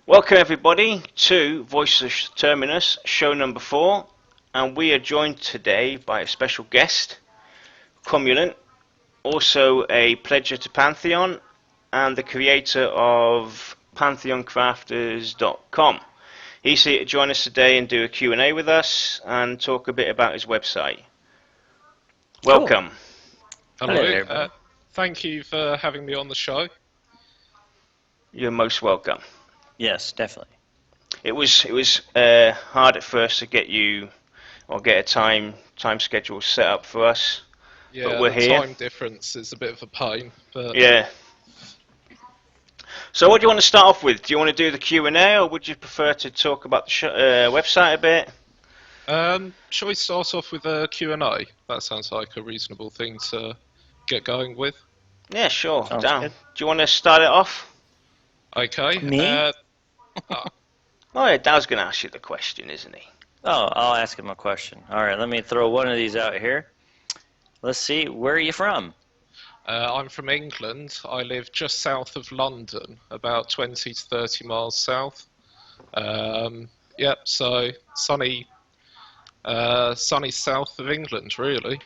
Welcome everybody to Voice of Terminus, show number 4, and we are joined today by a special guest, Cromulent, also a pledger to Pantheon, and the creator of PantheonCrafters.com. He's here to join us today and do a Q&A with us and talk a bit about his website. Welcome. Hello, Hello there, thank you for having me on the show. You're most welcome. Yes, definitely. It was hard at first to get a time schedule set up for us. Yeah, but we're the here. time difference is a bit of a pain, but Yeah. So what do you want to start off with? Do you want to do the Q&A, or would you prefer to talk about the website a bit? shall we start off with a Q&A? That sounds like a reasonable thing to get going with. Yeah, sure. Sounds Dan, good. do you want to start it off? Okay. Me? Oh yeah, Dan's going to ask you the question, isn't he? Oh, I'll ask him a question. All right, let me throw one of these out here. Let's see, where are you from? I'm from England. I live just south of London, about 20 to 30 miles south. Yep, so sunny south of England, really.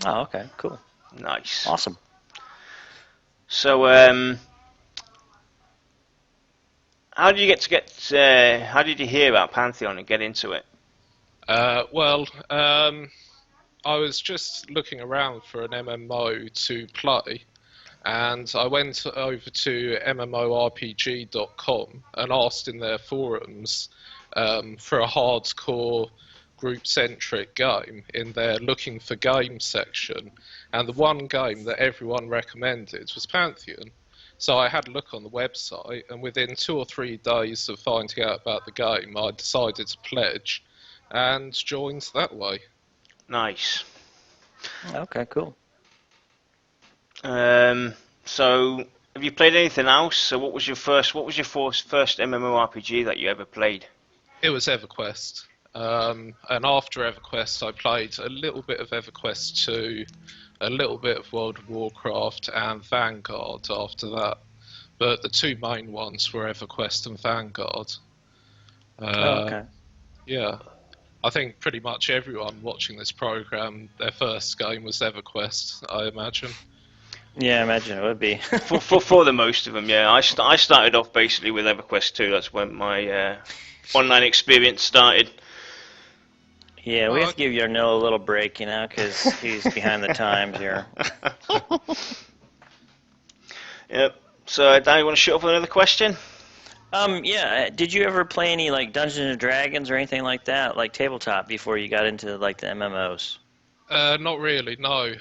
Oh, okay, cool. Nice. Awesome. So, how did you hear about Pantheon and get into it? I was just looking around for an MMO to play, and I went over to MMORPG.com and asked in their forums for a hardcore group-centric game in their looking for games section, and the one game that everyone recommended was Pantheon. So I had a look on the website, and within 2 or 3 days of finding out about the game, I decided to pledge and joined that way. Nice. Okay, cool. So have you played anything else? So what was your first MMORPG that you ever played? It was EverQuest. And after EverQuest, I played a little bit of EverQuest 2, a little bit of World of Warcraft, and Vanguard after that. But the 2 main ones were EverQuest and Vanguard. Okay. Yeah. I think pretty much everyone watching this program, their first game was EverQuest, I imagine. Yeah, I imagine it would be. for the most of them, yeah. I started off basically with EverQuest 2. That's when my online experience started. Yeah, we have to give Yarnell a little break, because he's behind the times here. Yep. So, Dan, you want to shoot up with another question? Yeah, did you ever play any, like, Dungeons and Dragons or anything like that, like tabletop, before you got into, like, the MMOs? Not really, no.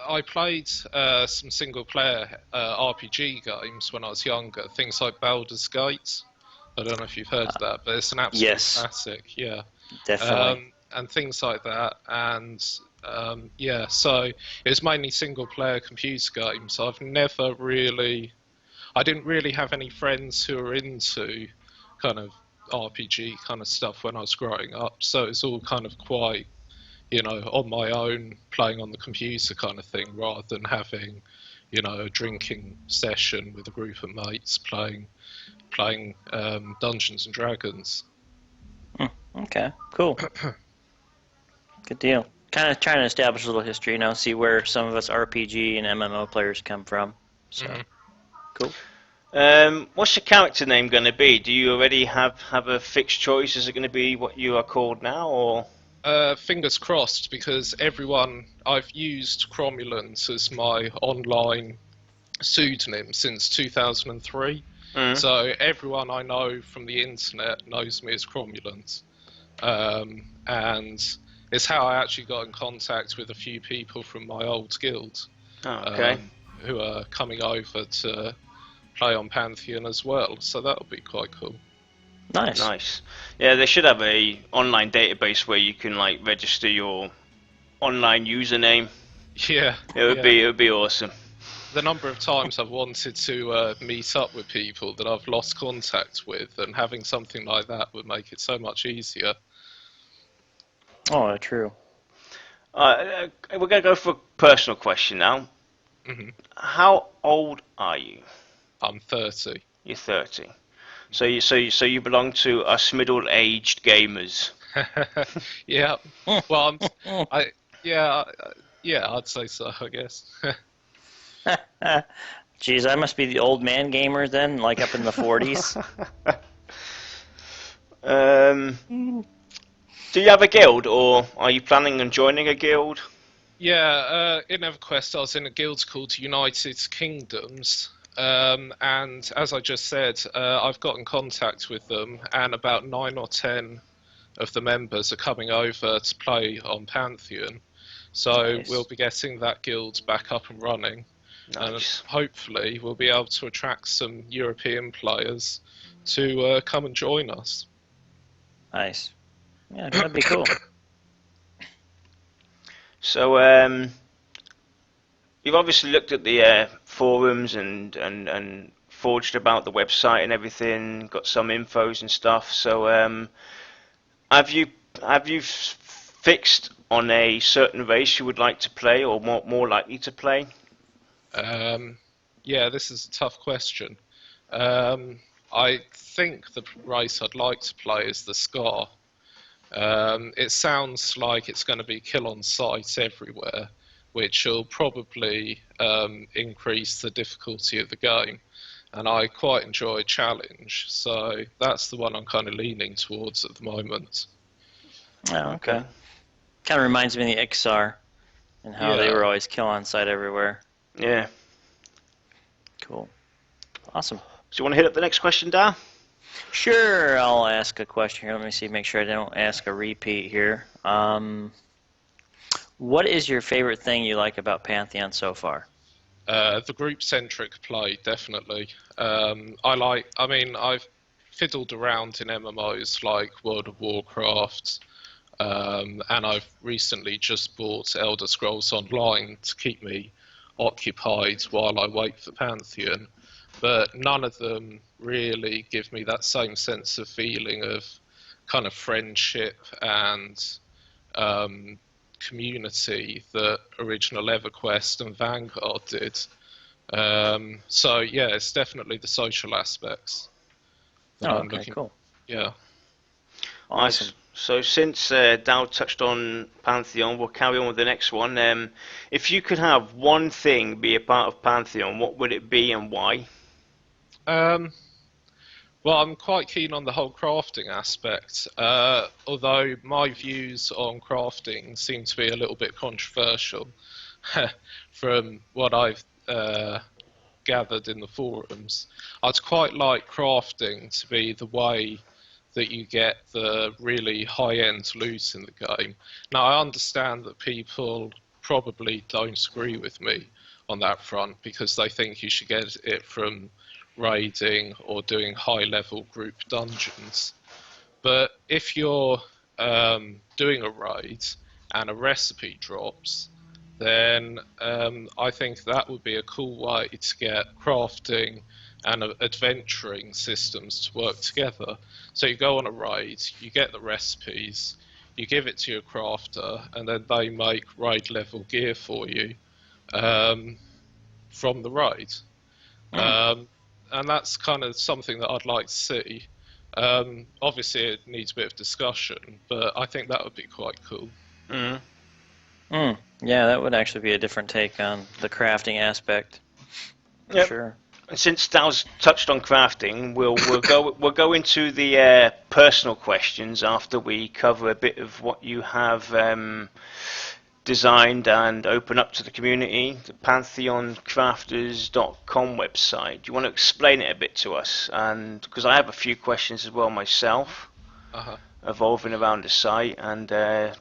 I played some single-player RPG games when I was younger, things like Baldur's Gate. I don't know if you've heard of that, but it's an absolute classic, yeah. Definitely. And things like that, and yeah, so it was mainly single-player computer games. I didn't really have any friends who were into kind of RPG kind of stuff when I was growing up, so it's all kind of quite, on my own, playing on the computer kind of thing, rather than having, a drinking session with a group of mates playing Dungeons and Dragons. Okay, cool. Good deal. Kind of trying to establish a little history, see where some of us RPG and MMO players come from. So, cool. What's your character name going to be? Do you already have a fixed choice? Is it going to be what you are called now, or? Fingers crossed, because I've used Cromulent as my online pseudonym since 2003. So everyone I know from the internet knows me as Cromulent. And it's how I actually got in contact with a few people from my old guild. Who are coming over to play on Pantheon as well, so that'll be quite cool. Nice. Yeah, they should have a online database where you can register your online username. Yeah. It would be awesome. The number of times I've wanted to meet up with people that I've lost contact with, and having something like that would make it so much easier. Oh, true. We're going to go for a personal question now. Mm-hmm. How old are you? I'm 30. You're 30. So you belong to us middle-aged gamers. Yeah. Well, I yeah yeah I'd say so. I guess. Geez, I must be the old man gamer then, like up in the 40s. Do you have a guild, or are you planning on joining a guild? Yeah, in EverQuest I was in a guild called United Kingdoms, and as I just said, I've got in contact with them, and about 9 or 10 of the members are coming over to play on Pantheon. So Nice. we'll be getting that guild back up and running, and Nice. hopefully we'll be able to attract some European players to come and join us. Nice. Yeah, that'd be cool. So you've obviously looked at the forums and forged about the website and everything, got some infos and stuff. So have you fixed on a certain race you would like to play, or more likely to play? Yeah, this is a tough question. I think the race I'd like to play is the Scar. It sounds like it's going to be kill on sight everywhere, which will probably increase the difficulty of the game. And I quite enjoy challenge, so that's the one I'm kind of leaning towards at the moment. Oh, okay. Kind of reminds me of the XR and how they Yeah. were always kill on sight everywhere. Yeah. Cool. Awesome. So you want to hit up the next question, Dar? Sure, I'll ask a question here. Let me see, make sure I don't ask a repeat here. What is your favorite thing you like about Pantheon so far? The group-centric play, definitely. I've fiddled around in MMOs like World of Warcraft, and I've recently just bought Elder Scrolls Online to keep me occupied while I wait for Pantheon. But none of them really give me that same sense of feeling of kind of friendship and community that original EverQuest and Vanguard did. So yeah, it's definitely the social aspects that Oh, I'm okay, looking. cool. Yeah. Awesome. Nice. So since Dow touched on Pantheon, we'll carry on with the next one. If you could have one thing be a part of Pantheon, what would it be and why? Well, I'm quite keen on the whole crafting aspect, although my views on crafting seem to be a little bit controversial from what I've gathered in the forums. I'd quite like crafting to be the way that you get the really high-end loot in the game. Now, I understand that people probably don't agree with me on that front because they think you should get it from raiding or doing high-level group dungeons. But if you're doing a raid and a recipe drops, then I think that would be a cool way to get crafting and adventuring systems to work together. So you go on a raid, you get the recipes, you give it to your crafter, and then they make raid level gear for you from the raid. And that's kind of something that I'd like to see. Obviously, it needs a bit of discussion, but I think that would be quite cool. Yeah, that would actually be a different take on the crafting aspect. For Yep. sure. And since Dow's touched on crafting, we'll go into the personal questions after we cover a bit of what you have designed and open up to the community, the pantheoncrafters.com website. Do you want to explain it a bit to us? And because I have a few questions as well myself, evolving around the site. And do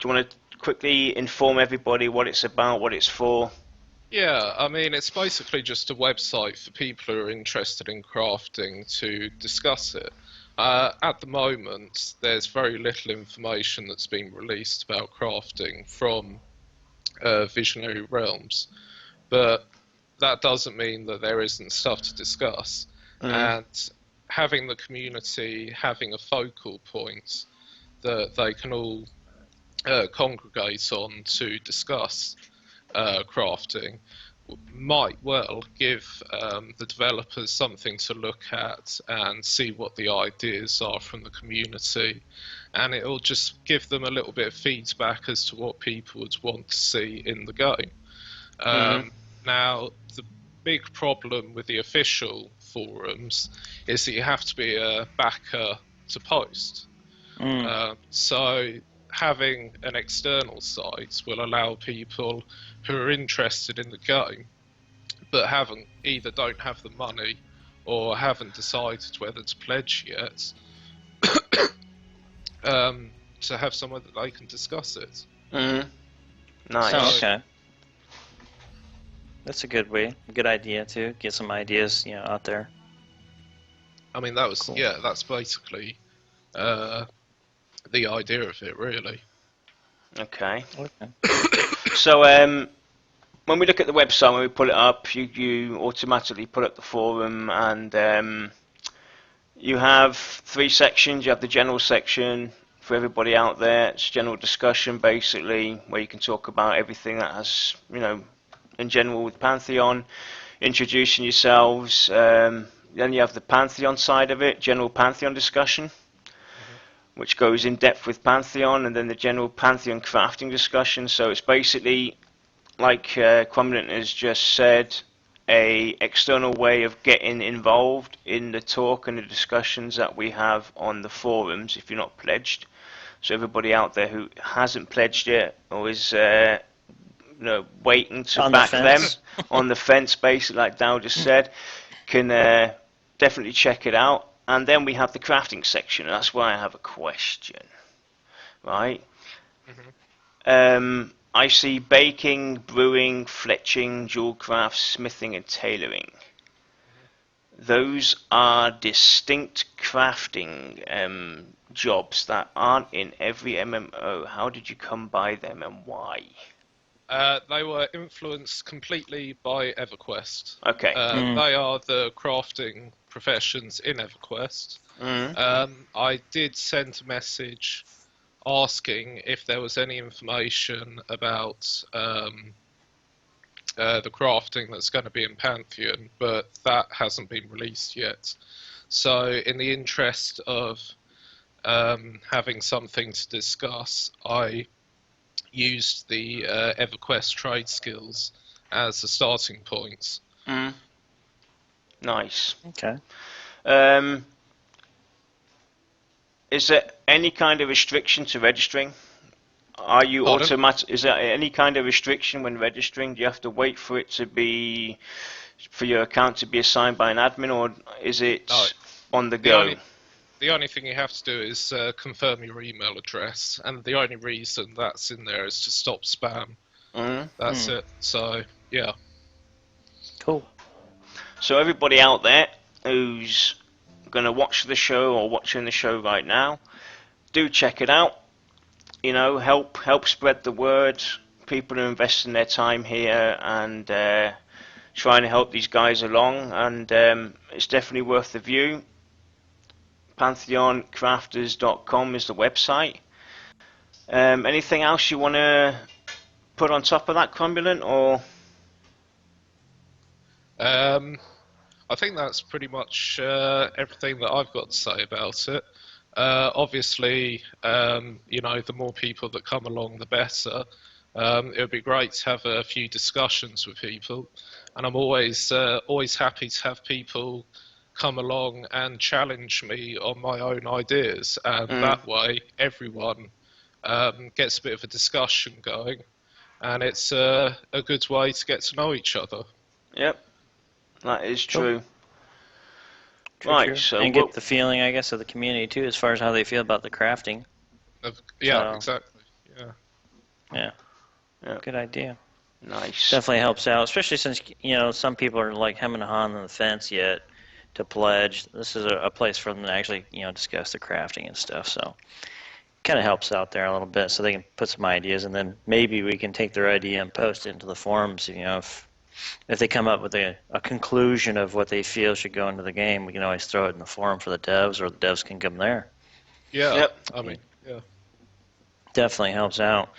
you want to quickly inform everybody what it's about, what it's for? Yeah, I mean, it's basically just a website for people who are interested in crafting to discuss it. At the moment, there's very little information that's been released about crafting from Visionary Realms, but that doesn't mean that there isn't stuff to discuss. And having the community having a focal point that they can all congregate on to discuss crafting, might well give the developers something to look at and see what the ideas are from the community, and it'll just give them a little bit of feedback as to what people would want to see in the game. Now, the big problem with the official forums is that you have to be a backer to post. So having an external site will allow people who are interested in the game but don't have the money or haven't decided whether to pledge yet to have somewhere that they can discuss it. Nice. Oh, okay. That's a good idea too. Get some ideas, out there. I mean, that's basically the idea of it, really. Okay. So when we look at the website, when we pull it up, you automatically pull up the forum, and you have 3 sections. You have the general section for everybody out there. It's general discussion, basically, where you can talk about everything that has, in general with Pantheon, introducing yourselves. Then you have the Pantheon side of it, general Pantheon discussion, which goes in depth with Pantheon, and then the general Pantheon crafting discussion. So it's basically, like Cromulent has just said, a external way of getting involved in the talk and the discussions that we have on the forums if you're not pledged. So everybody out there who hasn't pledged yet or is waiting to back them on the fence, basically, like Dow just said, can definitely check it out. And then we have the crafting section, and that's where I have a question, right? I see baking, brewing, fletching, jewel crafts, smithing, and tailoring. Those are distinct crafting jobs that aren't in every MMO. How did you come by them, and why? They were influenced completely by EverQuest. Okay. They are the crafting professions in EverQuest. I did send a message asking if there was any information about the crafting that's going to be in Pantheon, but that hasn't been released yet. So in the interest of having something to discuss, I used the EverQuest trade skills as a starting point. Nice. Okay. Is there any kind of restriction to registering? Are you automatic? Is there any kind of restriction when registering? Do you have to wait for it to be, for your account to be assigned by an admin, or is it on the go? The only thing you have to do is confirm your email address, and the only reason that's in there is to stop spam. That's it. So, yeah. Cool. So everybody out there who's going to watch the show or watching the show right now, do check it out. Help spread the word. People are investing their time here and trying to help these guys along, and it's definitely worth the view. PantheonCrafters.com is the website. Anything else you want to put on top of that, Cromulent, or? I think that's pretty much everything that I've got to say about it. Obviously, the more people that come along, the better. It would be great to have a few discussions with people, and I'm always happy to have people come along and challenge me on my own ideas, and that way everyone gets a bit of a discussion going, and it's a good way to get to know each other. Yep, that is true. True. So and get the feeling, I guess, of the community too, as far as how they feel about the crafting. Exactly. Yeah. Good idea. Nice. Definitely helps out, especially since some people are like hemming and hawing on the fence yet to pledge. This is a place for them to actually discuss the crafting and stuff. So kind of helps out there a little bit, so they can put some ideas, and then maybe we can take their idea and post it into the forums. If they come up with a conclusion of what they feel should go into the game, we can always throw it in the forum for the devs, or the devs can come there. Yeah. Yep. I mean, yeah. Definitely helps out.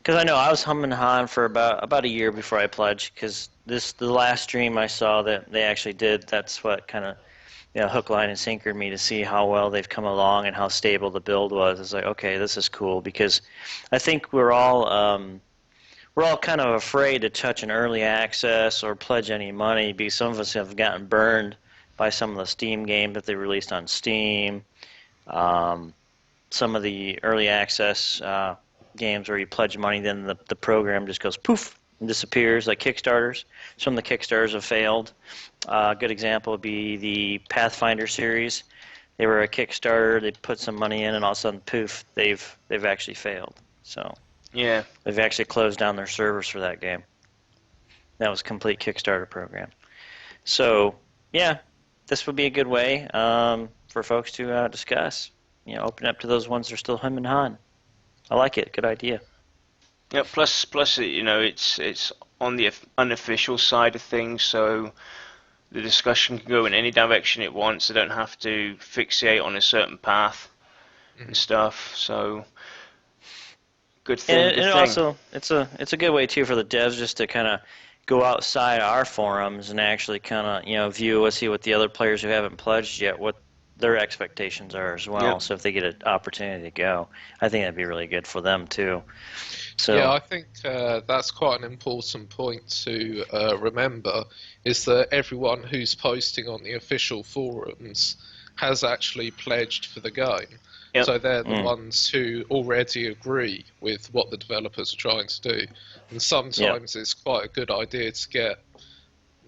Because I know I was humming and hawing for about a year before I pledged. Because the last stream I saw that they actually did, that's what kind of hook, line, and sinkered me to see how well they've come along and how stable the build was. It's like, okay, this is cool, because I think we're all kind of afraid to touch an early access or pledge any money, because some of us have gotten burned by some of the Steam games that they released on Steam. Some of the early access games where you pledge money, then the program just goes poof and disappears, like Kickstarters. Some of the Kickstarters have failed. A good example would be the Pathfinder series. They were a Kickstarter. They put some money in, and all of a sudden, poof, they've actually failed. So Yeah. they've actually closed down their servers for that game. That was a complete Kickstarter program. So yeah, this would be a good way for folks to discuss. Open up to those ones that are still hemming and hawing. I like it. Good idea. Yeah. Plus, it's on the unofficial side of things, so the discussion can go in any direction it wants. They don't have to fixate on a certain path and stuff. So, good thing. And also, it's a good way too for the devs just to kind of go outside our forums and actually kind of view, see what the other players who haven't pledged yet, what their expectations are as well. Yep. So if they get an opportunity to go, I think that'd be really good for them too. So Yeah, I think that's quite an important point to remember, is that everyone who's posting on the official forums has actually pledged for the game. Yep. So they're the ones who already agree with what the developers are trying to do. And sometimes it's quite a good idea to get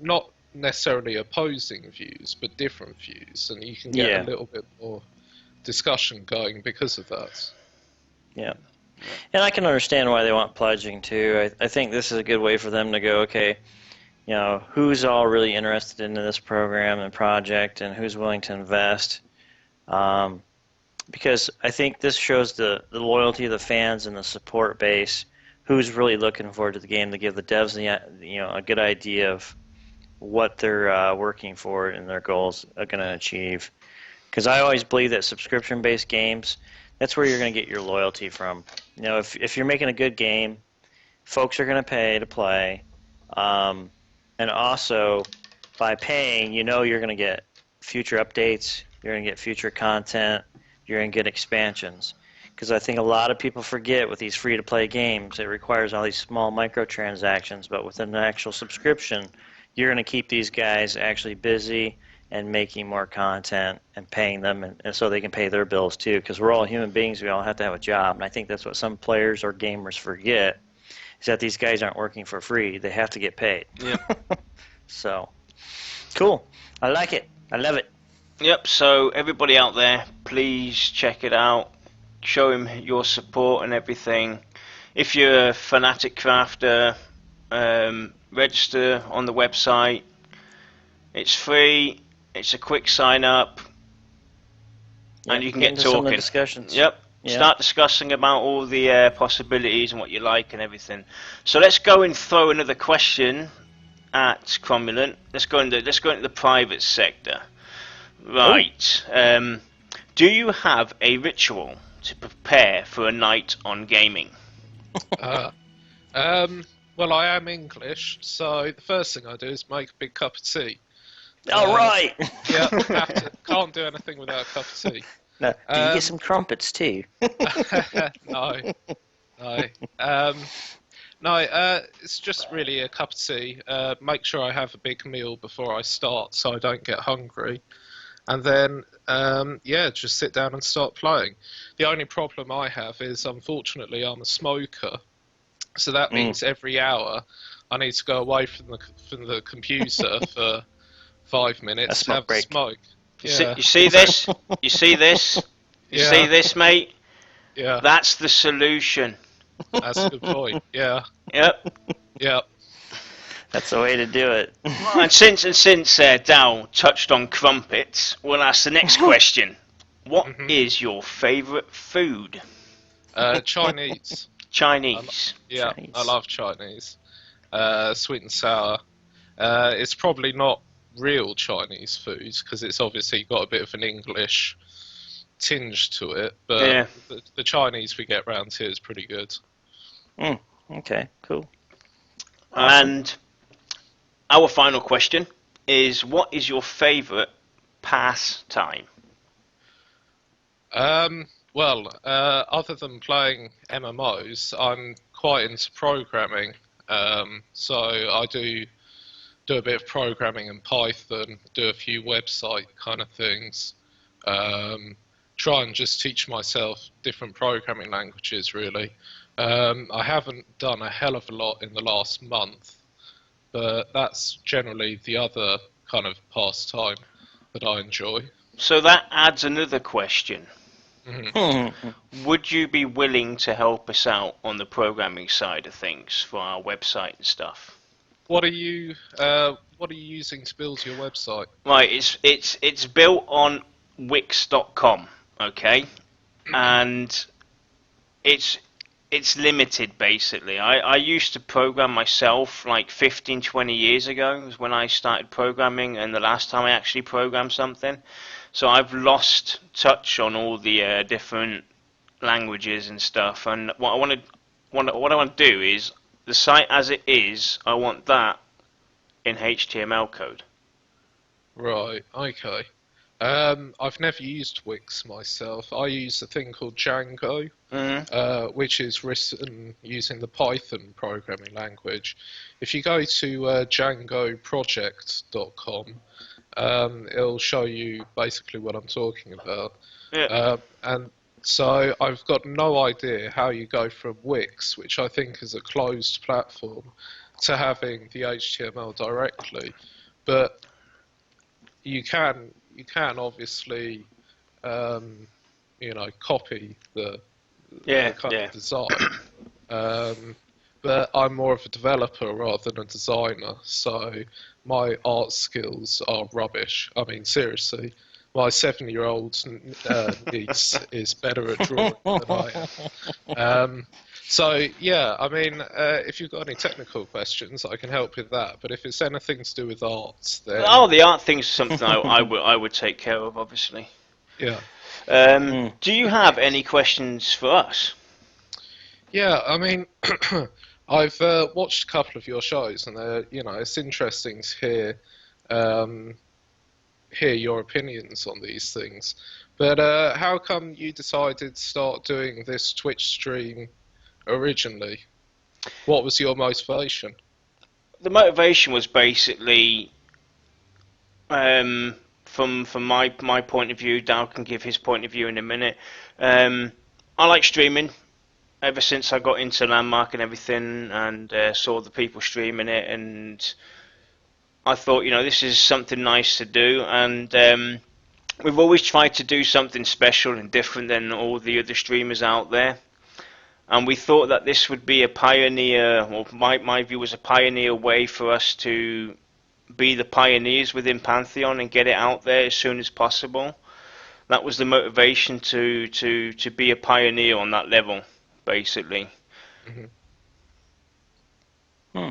not necessarily opposing views, but different views, and you can get a little bit more discussion going because of that. Yeah. And I can understand why they want pledging too. I think this is a good way for them to go, okay, who's all really interested in this program and project, and who's willing to invest. Because I think this shows the loyalty of the fans and the support base, who's really looking forward to the game, to give the devs a good idea of what they're working for and their goals are going to achieve. Because I always believe that subscription-based games, that's where you're going to get your loyalty from. If you're making a good game, folks are going to pay to play. And also, by paying, you're going to get future updates, you're going to get future content, you're going to get expansions. Because I think a lot of people forget with these free-to-play games, it requires all these small microtransactions, but with an actual subscription, you're going to keep these guys actually busy and making more content and paying them, and so they can pay their bills too, because we're all human beings. We all have to have a job, and I think that's what some players or gamers forget, is that these guys aren't working for free. They have to get paid. Yep. So, cool. I like it. I love it. Yep. So everybody out there, please check it out. Show him your support and everything. If you're a fanatic crafter, register on the website. It's free. It's a quick sign up, and you can get into some of the talking. discussions. Yep. Yeah. Start discussing about all the possibilities and what you like and everything. So let's go and throw another question at Cromulent. Let's go into the private sector. Right. Do you have a ritual to prepare for a night on gaming? Well, I am English, so the first thing I do is make a big cup of tea. All right. Yeah, can't do anything without a cup of tea. Now, do you get some crumpets too? No. It's just really a cup of tea. Make sure I have a big meal before I start so I don't get hungry. And then, just sit down and start playing. The only problem I have is, unfortunately, I'm a smoker. So that means every hour I need to go away from the computer for 5 minutes to have a smoke. Yeah. You see this? You see this? You see this, mate? Yeah. That's the solution. That's a good point. Yeah. Yep. Yep. That's the way to do it. And since Dow touched on crumpets, we'll ask the next question. What is your favourite food? Chinese. Chinese. Chinese. I love Chinese. Sweet and sour. It's probably not real Chinese food because it's obviously got a bit of an English tinge to it, but the Chinese we get around here is pretty good. Okay, cool. Awesome. And our final question is, what is your favourite pastime? Other than playing MMOs, I'm quite into programming. So I do a bit of programming in Python, do a few website kind of things. Try and just teach myself different programming languages, really. I haven't done a hell of a lot in the last month, but that's generally the other kind of pastime that I enjoy. So that adds another question. Mhm. Would you be willing to help us out on the programming side of things for our website and stuff? What are you using to build your website? Right, it's built on Wix.com, okay, and it's it's limited basically. I used to program myself like 15, 20 years ago was when I started programming, and the last time I actually programmed something. So I've lost touch on all the different languages and stuff. And what I want to do is the site as it is. I want that in HTML code. Right, okay. I've never used Wix myself. I use a thing called Django, Hmm. which is written using the Python programming language. If you go to djangoproject.com, it'll show you basically what I'm talking about. Yeah. And so I've got no idea how you go from Wix, which I think is a closed platform, to having the HTML directly. But you can obviously copy the Yeah. kind Yeah. of design. But I'm more of a developer rather than a designer, so my art skills are rubbish. I mean, seriously, my 7-year-old niece is better at drawing than I am. So yeah, I mean, if you've got any technical questions, I can help with that. But if it's anything to do with art, then Oh, the art thing's something I would take care of, obviously. yeah. Do you have any questions for us? Yeah, I mean, I've watched a couple of your shows, and it's interesting to um, hear your opinions on these things. But how come you decided to start doing this Twitch stream originally? What was your motivation? The motivation was basically from my point of view. Dow can give his point of view in a minute. I like streaming. Ever since I got into Landmark and everything, and saw the people streaming it, and I thought, this is something nice to do, and we've always tried to do something special and different than all the other streamers out there. And we thought that this would be a pioneer, or my view was a pioneer way for us to be the pioneers within Pantheon and get it out there as soon as possible. That was the motivation to be a pioneer on that level, basically. Hmm.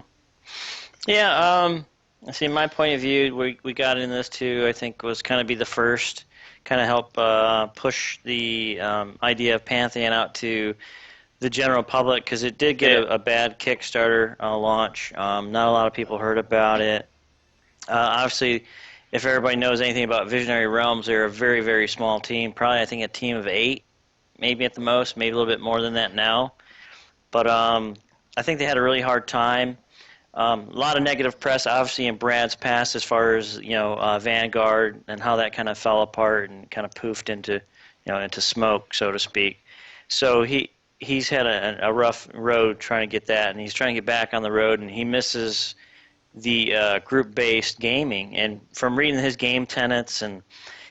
Yeah, I see. My point of view, we got in this too. I think was kind of be the first, kind of help push the idea of Pantheon out to the general public because it did get a bad Kickstarter launch. Not a lot of people heard about it. Obviously, if everybody knows anything about Visionary Realms, they're a very, very small team. Probably, I think, a team of 8, maybe at the most, maybe a little bit more than that now. But I think they had a really hard time. A lot of negative press, obviously, in Brad's past as far as Vanguard and how that kind of fell apart and kind of poofed into smoke, so to speak. So he's had a rough road trying to get that, and he's trying to get back on the road, and he misses the group-based gaming. And from reading his game tenets, and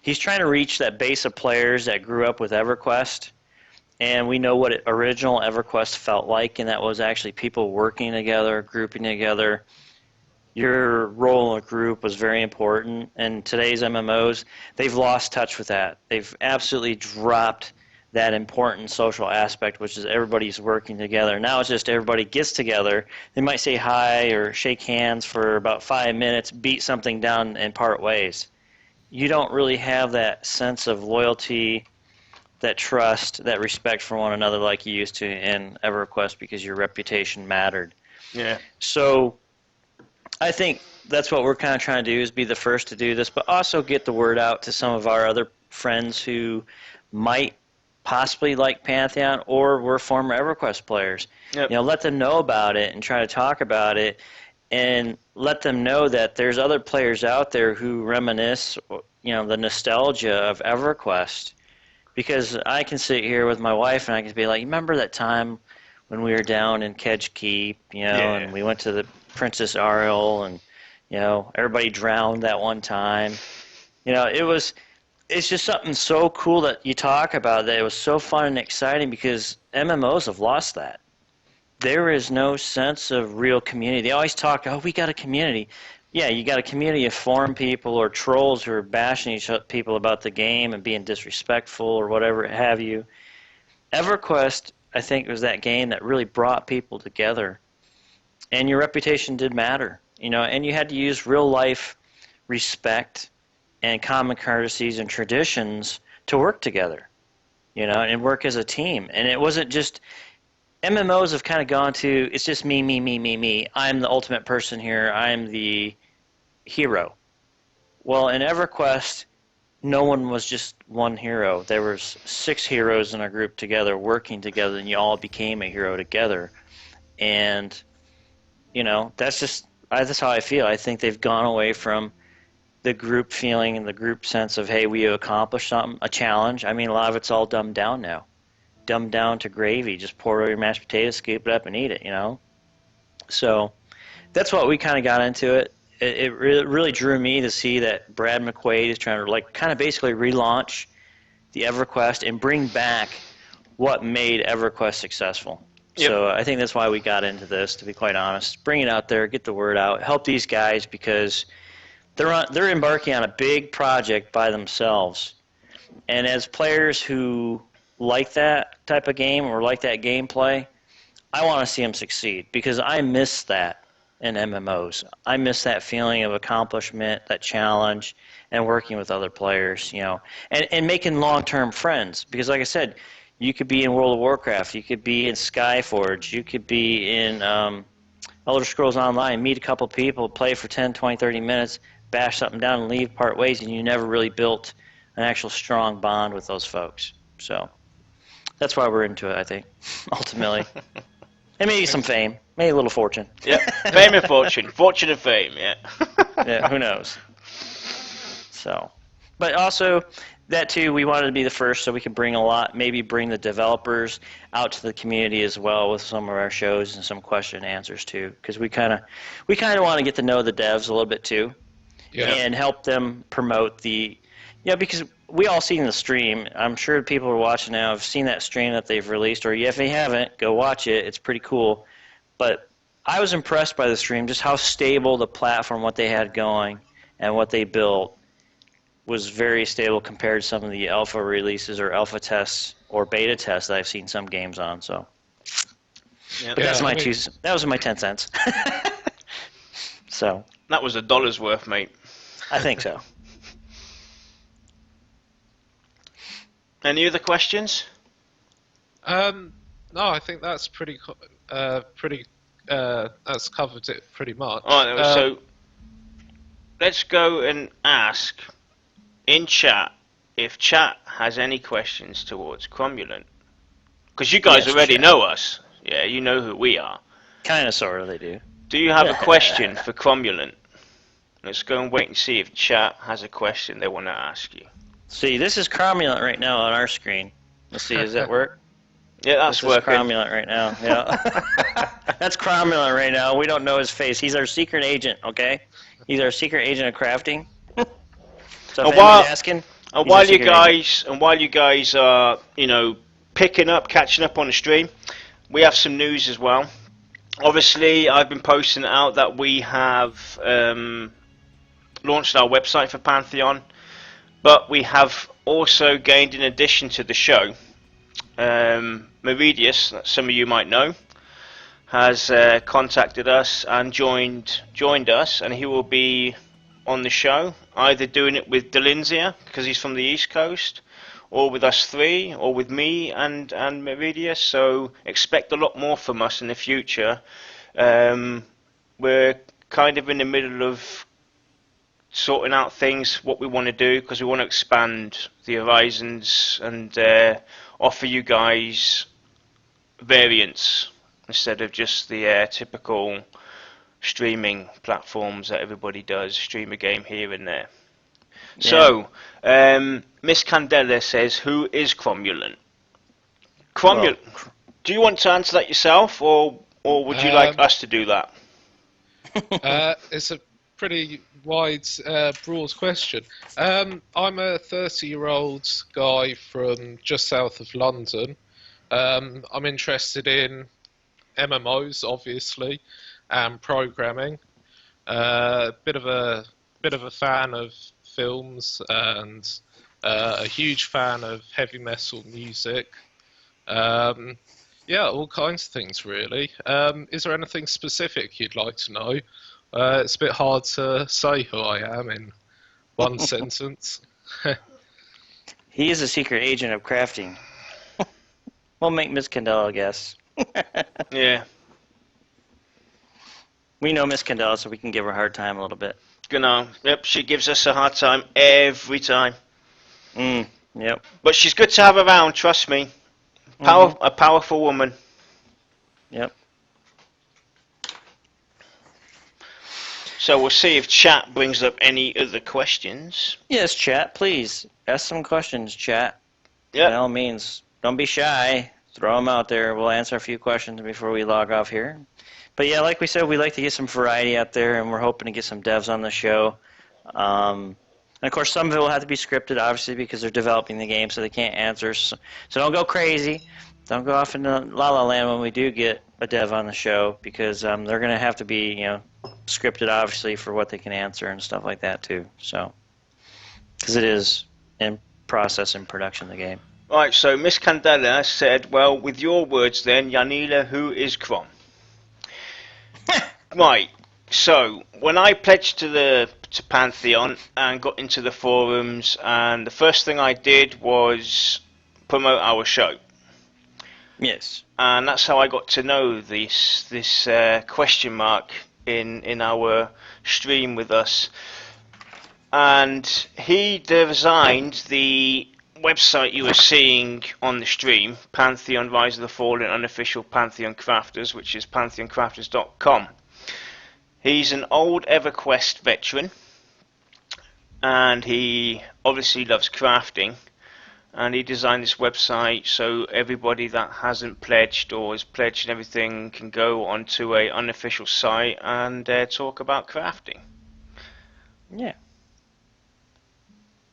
he's trying to reach that base of players that grew up with EverQuest. And we know what original EverQuest felt like, and that was actually people working together, grouping together. Your role in a group was very important. And today's MMOs, they've lost touch with that. They've absolutely dropped that important social aspect, which is everybody's working together. Now it's just everybody gets together. They might say hi or shake hands for about 5 minutes, beat something down, and part ways. You don't really have that sense of loyalty that trust, that respect for one another like you used to in EverQuest because your reputation mattered. Yeah. So I think that's what we're kind of trying to do is be the first to do this, but also get the word out to some of our other friends who might possibly like Pantheon or were former EverQuest players. Yep. Let them know about it and try to talk about it and let them know that there's other players out there who reminisce, the nostalgia of EverQuest. Because I can sit here with my wife and I can be like, remember that time when we were down in Kedge Keep, Yeah. and we went to the Princess Ariel and, everybody drowned that one time. It's just something so cool that you talk about that it was so fun and exciting because MMOs have lost that. There is no sense of real community. They always talk, oh, we got a community. Yeah, you got a community of forum people or trolls who are bashing people about the game and being disrespectful or whatever have you. EverQuest, I think, was that game that really brought people together. And your reputation did matter, and you had to use real life respect and common courtesies and traditions to work together, and work as a team. And it wasn't just MMOs have kind of gone to, it's just me, me, me, me, me. I'm the ultimate person here. I'm the hero. Well, in EverQuest, no one was just one hero. There was 6 heroes in a group together, working together, and you all became a hero together. And, that's how I feel. I think they've gone away from the group feeling and the group sense of, hey, we accomplished something, a challenge. I mean, a lot of it's all dumbed down now. Dumbed down to gravy. Just pour it over your mashed potatoes, scoop it up, and eat it, So that's what we kind of got into it. It really drew me to see that Brad McQuaid is trying to kind of basically relaunch the EverQuest and bring back what made EverQuest successful. Yep. So I think that's why we got into this, to be quite honest. Bring it out there, get the word out, help these guys because they're embarking on a big project by themselves. And as players who like that type of game or like that gameplay, I want to see them succeed because I miss that in MMOs. I miss that feeling of accomplishment, that challenge, and working with other players, and making long-term friends. Because like I said, you could be in World of Warcraft, you could be in Skyforge, you could be in Elder Scrolls Online, meet a couple people, play for 10, 20, 30 minutes, bash something down and leave, part ways, and you never really built an actual strong bond with those folks. So that's why we're into it, I think, ultimately. And maybe some fame, maybe a little fortune. Yeah, fame and fortune. Fortune and fame, yeah. Yeah, who knows? So, but also, that too, we wanted to be the first so we could bring maybe bring the developers out to the community as well with some of our shows and some question and answers too, because we kind of want to get to know the devs a little bit too, and help them promote because we all seen the stream. I'm sure people who are watching now have seen that stream that they've released, or if they haven't, go watch it. It's pretty cool. But I was impressed by the stream, just how stable the platform, what they had going, and what they built was very stable compared to some of the alpha releases or alpha tests or beta tests that I've seen some games on. So, Yeah. but that's that was my 10 cents. So That was $1 worth, mate. I think so. Any other questions? No, I think that's that's covered it pretty much. All right, so let's go and ask in chat if chat has any questions towards Cromulent. Because you guys already know us. Yeah, you know who we are. Kind of, sort of, they do. Do you have a question for Cromulent? Let's go and wait and see if chat has a question they want to ask you. See, this is Cromulent right now on our screen. Let's see, does that work? Yeah, that's This is working. Cromulent right now. Yeah. That's Cromulent right now. We don't know his face. He's our secret agent, okay? He's our secret agent of crafting. So if anybody's asking, And he's our while you secret guys are, catching up on the stream, we have some news as well. Obviously, I've been posting out that we have launched our website for Pantheon, but we have also gained, in addition to the show, Meridius, that some of you might know, has contacted us and joined us, and he will be on the show, either doing it with Delinzia, because he's from the East Coast, or with us three, or with me and Meridia. So expect a lot more from us in the future. We're kind of in the middle of sorting out things, what we want to do, because we want to expand the horizons and offer you guys variants instead of just the typical streaming platforms that everybody does, stream a game here and there. Yeah. So, Miss Candela says, who is Cromulent? Cromulent, do you want to answer that yourself, or would you like us to do that? It's a pretty wide, broad question. I'm a 30-year-old guy from just south of London. I'm interested in MMOs, obviously, and programming. Bit of a fan of films, and a huge fan of heavy metal music. Yeah, all kinds of things, really. Is there anything specific you'd like to know? It's a bit hard to say who I am in one sentence. He is a secret agent of crafting. We'll make Miss Candela guess. Yeah. We know Miss Candela, so we can give her a hard time a little bit. Genau. Yep, she gives us a hard time every time. Yep. But she's good to have around, trust me. A powerful woman. Yep. So we'll see if chat brings up any other questions. Yes, chat, please. Ask some questions, chat. Yep. By all means, don't be shy. Throw them out there. We'll answer a few questions before we log off here. But yeah, like we said, we like to get some variety out there, and we're hoping to get some devs on the show. And of course, some of it will have to be scripted, obviously, because they're developing the game, so they can't answer. So don't go crazy. Don't go off into La La Land when we do get a dev on the show, because they're going to have to be, scripted, obviously, for what they can answer and stuff like that, too. So, because it is in process and production, the game. Right, so Miss Candela said, well, with your words then, Yanila, who is Crom? Right, so when I pledged to Pantheon and got into the forums, and the first thing I did was promote our show. Yes. And that's how I got to know this question mark in our stream with us. And he designed the website you were seeing on the stream, Pantheon Rise of the Fallen unofficial Pantheon Crafters, which is pantheoncrafters.com. He's an old EverQuest veteran, and he obviously loves crafting, and he designed this website so everybody that hasn't pledged or is pledged and everything can go onto a unofficial site and talk about crafting. Yeah.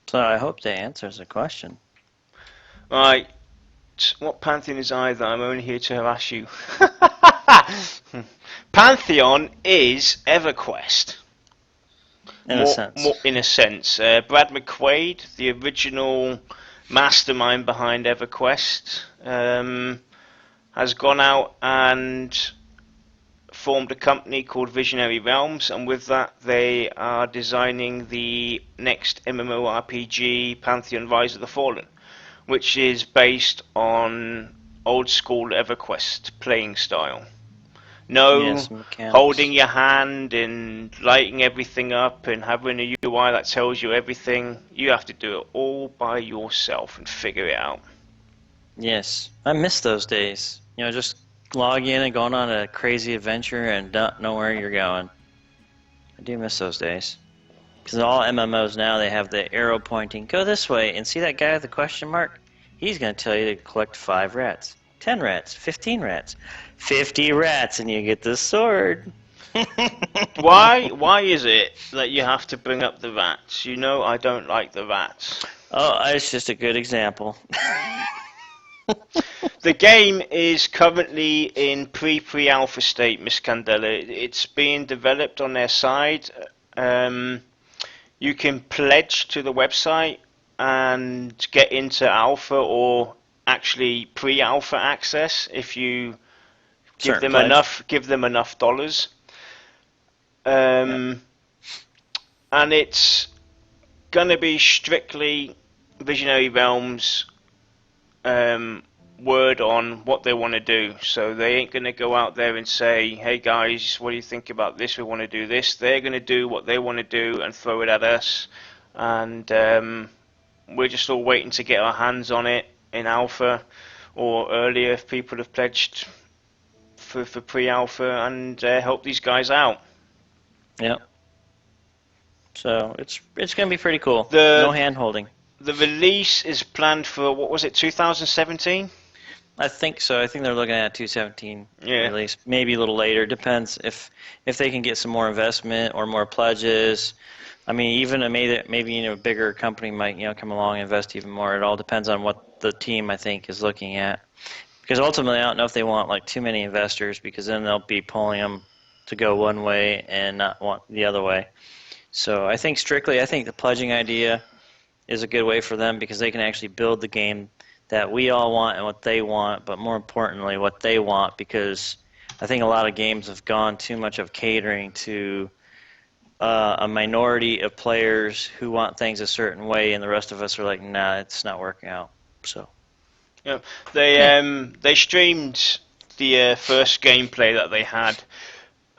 So I hope that answers the question. Right, what Pantheon is either? I'm only here to harass you. Pantheon is EverQuest. In a sense. In a sense. Brad McQuaid, the original mastermind behind EverQuest, has gone out and formed a company called Visionary Realms, and with that they are designing the next MMORPG, Pantheon Rise of the Fallen, which is based on old school EverQuest playing style. No holding your hand and lighting everything up and having a UI that tells you everything. You have to do it all by yourself and figure it out. Yes. I miss those days. Just log in and going on a crazy adventure and don't know where you're going. I do miss those days. Because all MMOs now, they have the arrow pointing, go this way, and see that guy with the question mark? He's going to tell you to collect 5 rats, 10 rats, 15 rats, 50 rats, and you get the sword. Why is it that you have to bring up the rats? I don't like the rats. Oh, it's just a good example. The game is currently in pre-alpha state, Miss Candela. It's being developed on their side. You can pledge to the website and get into alpha or actually pre-alpha access if you give them enough dollars. and it's gonna be strictly Visionary Realms word on what they want to do. So they ain't gonna go out there and say, "Hey guys, what do you think about this? We want to do this." They're gonna do what they want to do and throw it at us, and we're just all waiting to get our hands on it in alpha or earlier if people have pledged for pre-alpha, and help these guys out. Yep. So it's going to be pretty cool. The- No hand holding. The release is planned for, what was it, 2017? I think so. I think they're looking at 217 Yeah. release, maybe a little later. Depends if they can get some more investment or more pledges. I mean, even maybe a bigger company might come along and invest even more. It all depends on what the team I think is looking at. Because ultimately, I don't know if they want like too many investors, because then they'll be pulling them to go one way and not want the other way. So I think the pledging idea is a good way for them, because they can actually build the game that we all want and what they want, but more importantly, what they want, because I think a lot of games have gone too much of catering to a minority of players who want things a certain way, and the rest of us are like, nah, it's not working out. So Yeah. They streamed the first gameplay that they had,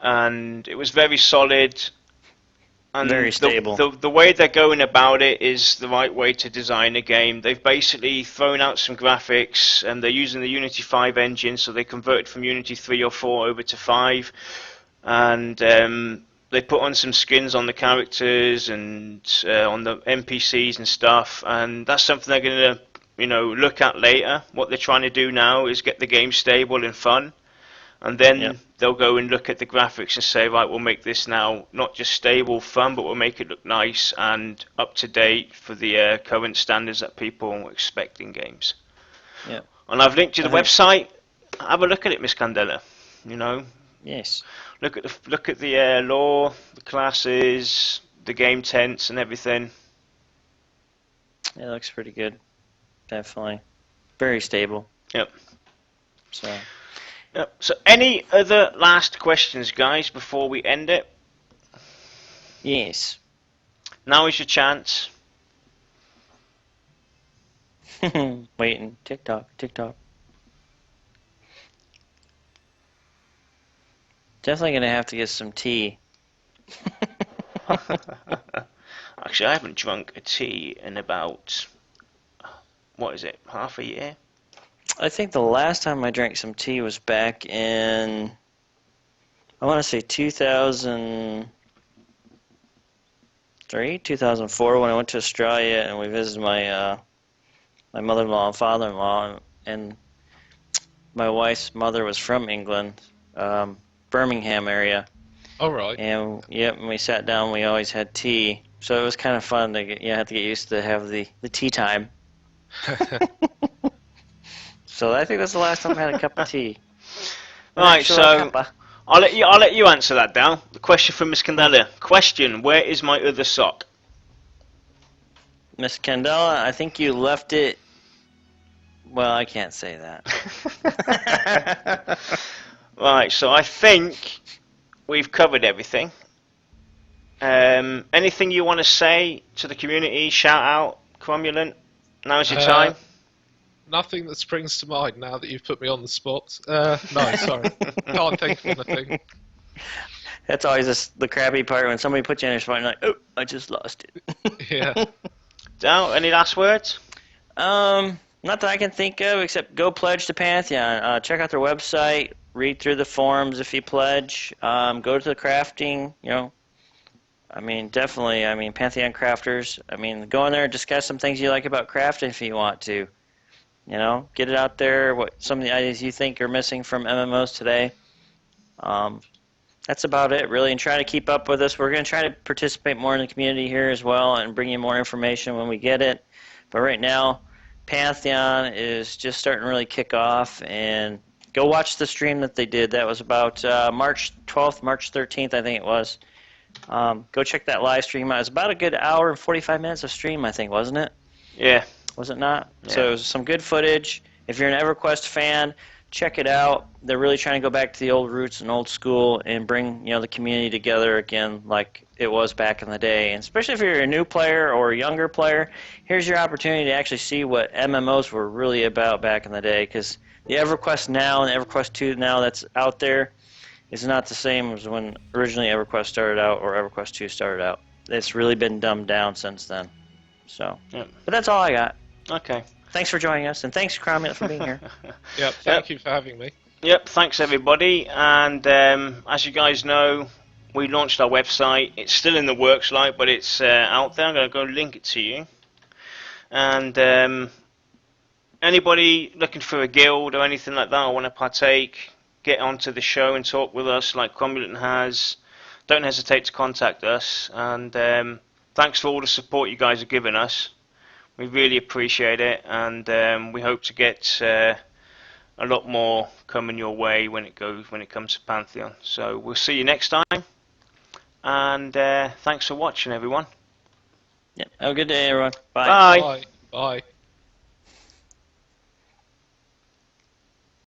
and it was very solid. And very stable. The way they're going about it is the right way to design a game. They've basically thrown out some graphics, and they're using the Unity 5 engine, so they converted from Unity 3 or 4 over to 5. And they put on some skins on the characters and on the NPCs and stuff, and that's something they're going to look at later. What they're trying to do now is get the game stable and fun. And then they'll go and look at the graphics and say, right, we'll make this now not just stable, fun, but we'll make it look nice and up to date for the current standards that people expect in games. Yeah. And I've linked to the website. Have a look at it, Miss Candela. Yes. Look at the lore, the classes, the game tents, and everything. It looks pretty good. Definitely. Very stable. Yep. So. So, any other last questions, guys, before we end it? Yes. Now is your chance. Waiting. TikTok. Definitely gonna have to get some tea. Actually, I haven't drunk a tea in about, what is it, half a year? I think the last time I drank some tea was back in, I want to say 2003, 2004, when I went to Australia and we visited my my mother-in-law and father-in-law, and my wife's mother was from England, Birmingham area. All right. And when we sat down, we always had tea. So it was kind of fun to have to get used to have the tea time. So I think that's the last time I had a cup of tea. Right, so I'll let you answer that, Dal. The question from Miss Candela. Question: where is my other sock? Miss Candela, I think you left it. Well, I can't say that. Right, so I think we've covered everything. Anything you want to say to the community? Shout out, Cromulent. Now's your time. Nothing that springs to mind now that you've put me on the spot. No, sorry. Can't think of anything. That's always the crappy part when somebody puts you in a spot and you're like, oh, I just lost it. Yeah. Dal, any last words? Not that I can think of, except go pledge to Pantheon. Check out their website. Read through the forums if you pledge. Go to the crafting, I mean, definitely. I mean, Pantheon crafters. I mean, go in there and discuss some things you like about crafting if you want to. Get it out there. What some of the ideas you think are missing from MMOs today. That's about it, really. And try to keep up with us. We're going to try to participate more in the community here as well and bring you more information when we get it. But right now, Pantheon is just starting to really kick off. And go watch the stream that they did. That was about March 12th, March 13th, I think it was. Go check that live stream out. It was about a good hour and 45 minutes of stream, I think, wasn't it? Yeah. Was it not? Yeah. So it was some good footage. If you're an EverQuest fan, check it out. They're really trying to go back to the old roots and old school and bring the community together again like it was back in the day. And especially if you're a new player or a younger player, here's your opportunity to actually see what MMOs were really about back in the day. Because the EverQuest now and the EverQuest 2 now that's out there is not the same as when originally EverQuest started out or EverQuest 2 started out. It's really been dumbed down since then. So, Yep. but that's all I got. Okay. Thanks for joining us, and thanks, Cromulent, for being here. Yep, thank you for having me. Yep, thanks everybody. And as you guys know, we launched our website. It's still in the works, but it's out there. I'm going to go link it to you. And anybody looking for a guild or anything like that or want to partake, get onto the show and talk with us like Cromulent has. Don't hesitate to contact us. And thanks for all the support you guys have given us. We really appreciate it, and we hope to get a lot more coming your way when it comes to Pantheon. So we'll see you next time, and thanks for watching, everyone. Have a good day, everyone. Bye. Bye. Bye. Bye.